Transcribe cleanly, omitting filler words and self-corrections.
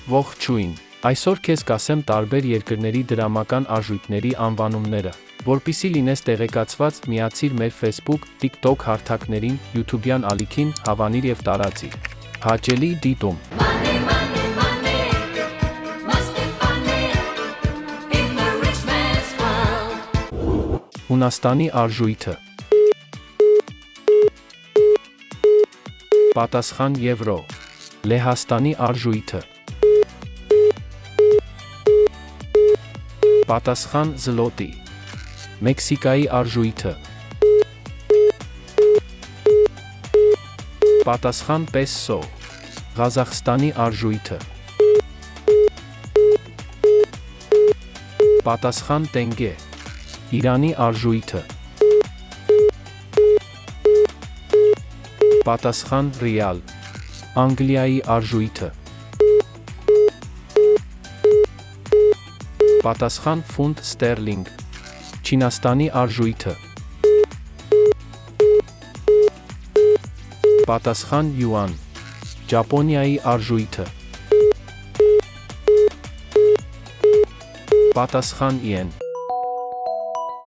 Ողջույն, այսօր քեզ կասեմ տարբեր երկրների դրամական արժույթների անվանումները, որպեսզի լինես տեղեկացված, միացիր մեր Facebook, TikTok հարթակներին, YouTube-յան ալիքին, հավանիր և տարածիր։ Հաճելի դիտում։ Հունաստանի արժույթը։ Պատասխան եվրո։ Լեհաստանի արժույթը։ Պատասխան զլոտի։ Մեքսիկայի արժույթը։ Պատասխան պեսո։ Ղազախստանի արժույթը։ Պատասխան տենգե։ Իրանի արժույթը։ Պատասխան ռիալ։ Անգլիայի արժույթը։ Պատասխան ֆունտ ստերլինգ։ Չինաստանի արժույթը։ Պատասխան յուան։ Ճապոնիայի արժույթը։ Պատասխան յեն։